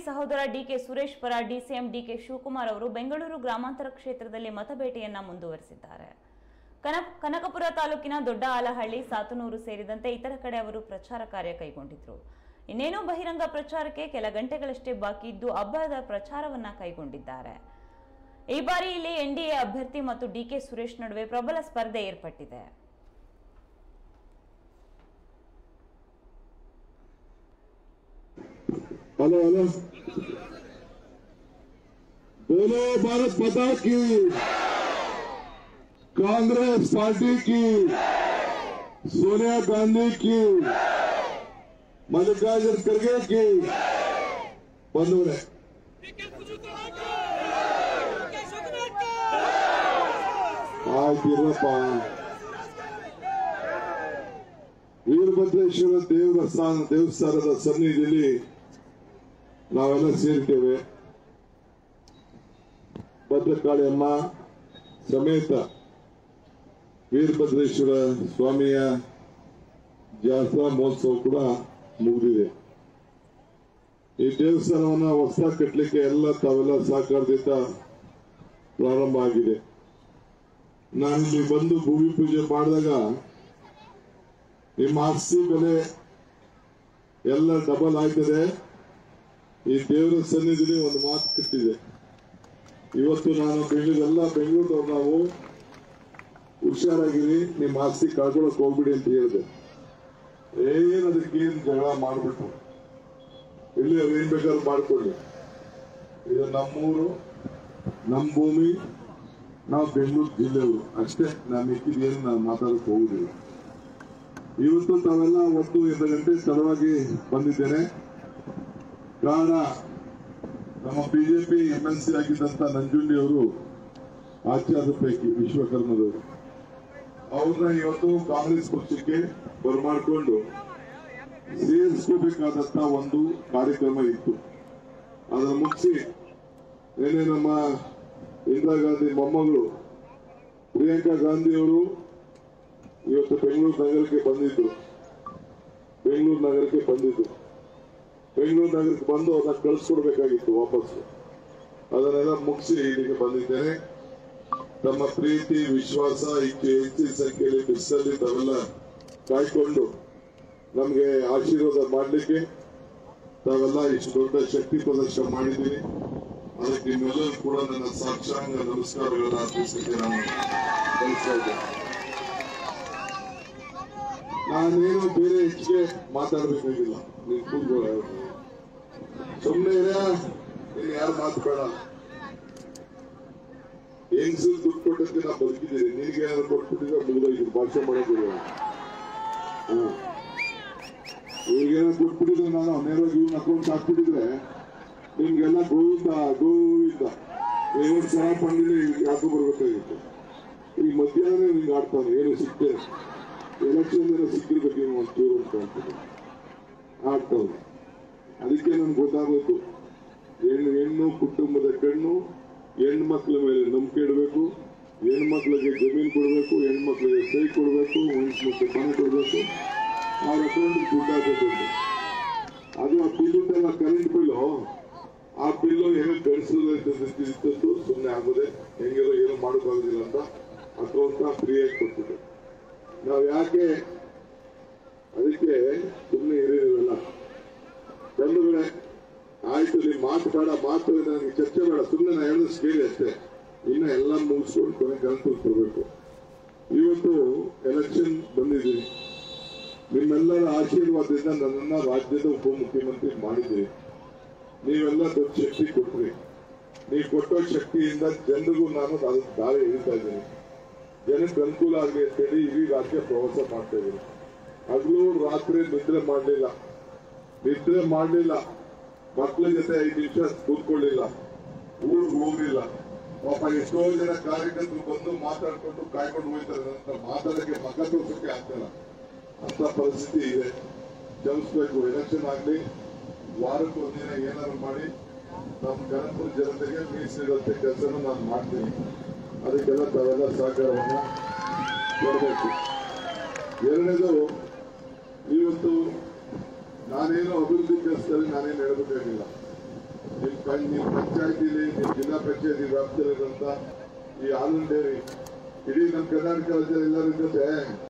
ಸಹೋದರ ಡಿಕೆ ಸುರೇಶ್ ಪರ DCM DK Shivakumar ಅವರು ಬೆಂಗಳೂರು ಗ್ರಾಮಾಂತರ ಕ್ಷೇತ್ರದಲ್ಲಿ ಮತಬೇಟೆಯನ್ನ ಮುಂದುವರಿಸಿದ್ದಾರೆ. ಕನಕಪುರ ತಾಲೂಕಿನ ದೊಡ್ಡ ಆಲಹಳ್ಳಿ, ಸಾತನೂರು ಸೇರಿದಂತೆ ಇತರ ಕಡೆ ಅವರು ಪ್ರಚಾರ ಕಾರ್ಯ ಕೈಗೊಂಡಿದ್ರು. ಇನ್ನೇನೋ ಬಹಿರಂಗ ಪ್ರಚಾರಕ್ಕೆ ಕೆಲ ಗಂಟೆಗಳಷ್ಟೇ ಬಾಕಿ ಇದ್ದು ಅಬ್ಬರದ ಪ್ರಚಾರವನ್ನ ಕೈಗೊಂಡಿದ್ದಾರೆ. ಈ ಬಾರಿ ಇಲ್ಲಿ ಎನ್ಡಿಎ ಅಭ್ಯರ್ಥಿ ಮತ್ತು ಡಿಕೆ ಸುರೇಶ್ ನಡುವೆ ಪ್ರಬಲ ಸ್ಪರ್ಧೆ ಏರ್ಪಟ್ಟಿದೆ. हेलो हेलो, बोलो भारत माता की, कांग्रेस पार्टी की, सोनिया गांधी की, मल्लिकार्जुन खड़गे की बंधुरे ವೀರಭದ್ರೇಶ್ವರ ದೇವಸ್ಥಾನದ ಸನ್ನಿಧಿಯಲ್ಲಿ ನಾವೆಲ್ಲ ಸೇರ್ತೇವೆ. ಭದ್ರಕಾಳಿ ಅಮ್ಮ ಸಮೇತ ವೀರಭದ್ರೇಶ್ವರ ಸ್ವಾಮಿಯ ಜಾತ್ರಾ ಮಹೋತ್ಸವ ಕೂಡ ಮುಗಿದಿದೆ. ಈ ದೇವಸ್ಥಾನವನ್ನ ಹೊಸ ಕಟ್ಟಲಿಕ್ಕೆ ತಾವೆಲ್ಲ ಸಹಕಾರದಿಂದ ಪ್ರಾರಂಭ ಆಗಿದೆ. ನಾನಿಲ್ಲಿ ಬಂದು ಭೂಮಿ ಪೂಜೆ ಮಾಡಿದಾಗ ನಿಮ್ಮ ಆಸ್ತಿ ಬೆಲೆ ಎಲ್ಲ ಡಬಲ್ ಆಯ್ತದೆ. ಈ ದೇವರ ಸನ್ನಿಧಿಲಿ ಒಂದು ಮಾತು ಕಟ್ಟಿದೆ. ಇವತ್ತು ನಾನು ಬೆಂಗಳೂರವ್ರು ನಾವು ಹುಷಾರಾಗಿರಿ, ನಿಮ್ಮ ಆಸ್ತಿ ಕಳ್ಕೊಳಕ್ ಹೋಗ್ಬಿಡಿ ಅಂತ ಹೇಳಿದೆ. ಅದಕ್ಕೇನು ಜಗಳ ಮಾಡ್ಬಿಟ್ಟು ಇಲ್ಲಿ ಅವೇನ್ ಬೇಕಾದ್ರೂ ಮಾಡ್ಕೊಳ್ಳಿ. ಇದು ನಮ್ಮೂರು, ನಮ್ಮ ಭೂಮಿ, ನಾವು ಬೆಂಗಳೂರು ಜಿಲ್ಲೆಯವರು ಅಷ್ಟೇ. ನಾನು ಮಿಕ್ಕಿದೇನು ನಾನು ಮಾತಾಡಕ್ ಹೋಗುದಿಲ್ಲ. ಇವತ್ತು ತಾವೆಲ್ಲ 1 ಗಂಟೆ ತಡವಾಗಿ ಬಂದಿದ್ದೇನೆ. ಕಾರಣ ನಮ್ಮ ಬಿಜೆಪಿ MLC ಆಗಿದ್ದಂತ ನಂಜುಂಡಿ ಅವರು ಆಚಾರ್ಯ ಪೈಕಿ ವಿಶ್ವಕರ್ಮದವರು, ಅವ್ರನ್ನ ಇವತ್ತು ಕಾಂಗ್ರೆಸ್ ಪಕ್ಷಕ್ಕೆ ಬರಮಾಡಿಕೊಂಡು ಸೇರಿಸ್ಕೋಬೇಕಾದಂತ ಒಂದು ಕಾರ್ಯಕ್ರಮ ಇತ್ತು. ಅದನ್ನು ಮುಗಿಸಿ ನಿನ್ನೆ ನಮ್ಮ ಇಂದಿರಾ ಗಾಂಧಿ ಮೊಮ್ಮಗಳು ಪ್ರಿಯಾಂಕಾ ಗಾಂಧಿ ಅವರು ಇವತ್ತು ಬೆಂಗಳೂರು ನಗರಕ್ಕೆ ಬಂದಿದ್ರು. ಬೆಂಗಳೂರು ನಗರಕ್ಕೆ ಬಂದು ಅದನ್ನ ಕಳಿಸ್ಕೊಡ್ಬೇಕಾಗಿತ್ತು ವಾಪಸ್. ಅದನ್ನೆಲ್ಲ ಮುಗಿಸಿ ಇಲ್ಲಿಗೆ ಬಂದಿದ್ದೇನೆ. ತಮ್ಮ ಪ್ರೀತಿ, ವಿಶ್ವಾಸ ಹೆಚ್ಚು ಸಂಖ್ಯೆಯಲ್ಲಿ ಬಿಸಿಲಲ್ಲಿ ತಾವೆಲ್ಲ ಕಾಯ್ಕೊಂಡು ನಮ್ಗೆ ಆಶೀರ್ವಾದ ಮಾಡಲಿಕ್ಕೆ ತಾವೆಲ್ಲ ಇಷ್ಟು ದೊಡ್ಡ ಶಕ್ತಿ ಪ್ರದರ್ಶನ ಮಾಡಿದ್ದೀರಿ. ಅದಕ್ಕೆ ನಿಮ್ಮೆಲ್ಲರೂ ಕೂಡ ನನ್ನ ಸಾಕ್ಷಾಂಗ ನಮಸ್ಕಾರಗಳನ್ನು ಅರ್ಪಿಸಲಿಕ್ಕೆ ನಾನು ಬಯಸ್ತಾ ಇದ್ದೇನೆ. ನಾನೇನು ಬೇರೆ ಹೆಚ್ಚಿಗೆ ಮಾತಾಡಬೇಕಾಗಿಲ್ಲ. ನೀವು ಕೂತ್ಕೊಳ್ಳ, ಸುಮ್ಮನೆ ನೀನು ಯಾರು ಮಾತು ಬೇಡ. ಹೆಂಗಸರು ದುಡ್ಡು ಕೊಟ್ಟಕ್ಕೆ ನಾ ಬದುಕಿದ್ದೀನಿ. ನಿನಗೆ ಏನಾದ್ರು ಕೊಟ್ಬಿಟ್ಟಿದ್ರೆ ಮುಗಿದೋಗಿದ್ದೀನಿ, ಭಾಷೆ ಮಾಡೋದಿಲ್ಲ. ಇವ್ರಿಗೇನೋ ಕೊಟ್ಬಿಟ್ಟಿದ್ರೆ ನಾನು ನೇರವಾಗಿ ಇವ್ನ ಅಕೌಂಟ್ ಹಾಕ್ಬಿಟ್ಟಿದ್ರೆ ನಿಮ್ಗೆಲ್ಲ ಗೋವಿಂದ 2 ಸಲ ಪಂಡಿನ ಯಾಕೋ ಬರ್ಬೇಕಾಗಿತ್ತು. ಈ ಮಧ್ಯಾಹ್ನ ನಿಂಗೆ ಆಡ್ತಾನೆ, ಏನು ಸಿಗ್ತೇನೆ ಎಲೆಕ್ಷನ್ ಏನೋ ಸಿಕ್ಕಿರ್ಬೇಕು ಒಂಚೂರು ಅಂತ ಅಂತೀನಿ, ಆಡ್ತಾವ್ರು. ಅದಕ್ಕೆ ನನ್ಗೆ ಗೊತ್ತಾಗೋಯ್ತು, ಹೆಣ್ಣು ಕುಟುಂಬದ ಕಣ್ಣು, ಹೆಣ್ಮಕ್ಳ ಮೇಲೆ ನಂಬಿಕೆ ಇಡಬೇಕು, ಹೆಣ್ಮಕ್ಳಿಗೆ ಜಮೀನು ಕೊಡಬೇಕು, ಹೆಣ್ಮಕ್ಳಿಗೆ ಸೈ ಕೊಡಬೇಕು, ಹೆಣ್ಮಕ್ಳಿಗೆ ಮನೆ ಕೊಡಬೇಕು, ಅವ್ರ ಅಕೌಂಟ್ ದುಡ್ಡು ಹಾಕಬೇಕು. ಅದು ಆ ಬಿಲ್ಲೆಲ್ಲ ಕರೆಂಟ್ ಬಿಲ್ಲು, ಆ ಬಿಲ್ಲು ಏನೋ ಗಡಿಸೋದಿತ್ತು, ಸುಮ್ಮನೆ ಆಗೋದೆ, ಹೆಂಗೆಲ್ಲ ಏನೋ ಮಾಡೋಕ್ಕಾಗೋದಿಲ್ಲ ಅಂತ ಅಕೌಂಟ್ ಫ್ರೀಯಾಗಿ ಕೊಟ್ಬಿಟ್ಟು ನಾವ್ ಯಾಕೆ ಅದಕ್ಕೆ ಸುಮ್ಮನೆ ಇರೋದಿಲ್ಲ. ಬಂಧುಗಳೇ, ಆಯ್ತು, ನೀವು ಮಾತು ಬೇಡ, ಮಾತು ನನಗೆ ಚರ್ಚೆ ಬೇಡ, ಸುಮ್ಮನೆ ನಾ ಹೇಳೋದು ಕೇಳಿ ಅಷ್ಟೇ. ಇನ್ನ ಎಲ್ಲ ಮುಗಿಸ್ಕೊಂಡು ಕೊನೆಗೆ ಅನುಕೂಲ ಕೊಡಬೇಕು. ಇವತ್ತು ಎಲೆಕ್ಷನ್ ಬಂದಿದ್ದೀನಿ. ನಿಮ್ಮೆಲ್ಲರ ಆಶೀರ್ವಾದದಿಂದ ನನ್ನನ್ನ ರಾಜ್ಯದ ಉಪಮುಖ್ಯಮಂತ್ರಿ ಮಾಡಿದ್ದೀರಿ. ನೀವೆಲ್ಲ ದೊಡ್ಡ ಶಕ್ತಿ ಕೊಟ್ರಿ. ನೀವು ಕೊಟ್ಟೋ ಶಕ್ತಿಯಿಂದ ಜನರಿಗೂ ನಾನು ಅದಕ್ಕೆ ದಾರಿ ಹಿಡಿತಾ ಇದ್ದೀನಿ. ಜನಕ್ಕೆ ಅನುಕೂಲ ಆಗಲಿ ಅಂತೇಳಿ ಇಡೀ ರಾಜ್ಯ ಪ್ರವಾಸ ಮಾಡ್ತಾ ಇದ್ದೀನಿ. ಹಗಲು ರಾತ್ರಿ ನಿದ್ರೆ ಮಾಡಲಿಲ್ಲ. ಮಕ್ಕಳ ಜೊತೆ 5 ನಿಮಿಷ ಕೂತ್ಕೊಳ್ಳಿಲ್ಲ, ಊರಿಗೆ ಹೋಗ್ಲಿಲ್ಲ. ಪಾಪ ಎಷ್ಟೋ ಜನ ಕಾರ್ಯಕರ್ತರು ಬಂದು ಮಾತಾಡ್ಕೊಂಡು ಕಾಯ್ಕೊಂಡು ಹೋಗ್ತಾರೆ. ಅಂತ ಮಾತಾಡಕ್ಕೆ ಮಗ ತೋರ್ಸಕ್ಕೆ ಆಗ್ತಿಲ್ಲ. ಅಂತ ಪರಿಸ್ಥಿತಿ ಇದೆ. ಜಮಿಸ್ಬೇಕು. ಎಲೆಕ್ಷನ್ ಆಗ್ಲಿ, ವಾರಕ್ಕೆ ಒಂದಿನ ಏನಾದ್ರು ಮಾಡಿ ನಮ್ಮ ಕನಕಪುರ ಜನತೆಗೆ ಮೀಸಲಿಡುವಂತ ಕೆಲಸನ ನಾನು ಮಾಡ್ತೀನಿ. ಅದಕ್ಕೆಲ್ಲ ತಾವೆಲ್ಲ ಸಹಕಾರವನ್ನ ಕೊಡಬೇಕು. ಎರಡನೇದು, ಇವತ್ತು ನಾನೇನು ಅಭಿವೃದ್ಧಿ ಕೆಲಸದಲ್ಲಿ ನಾನೇನು ಹೇಳಬೇಕಾಗಿಲ್ಲ. ನಿಮ್ಮ ಪಂಚಾಯತಿಲಿ ನಿಮ್ಮ ಜಿಲ್ಲಾ ಪಂಚಾಯತಿ ವ್ಯಾಪ್ತಿಯಲ್ಲಿರುವಂತ ಈ ಹಾಲಿನ ಡೈರಿ ಇಡೀ ನಮ್ಮ ಕರ್ನಾಟಕ ರಾಜ್ಯದ ಎಲ್ಲರ ಜೊತೆ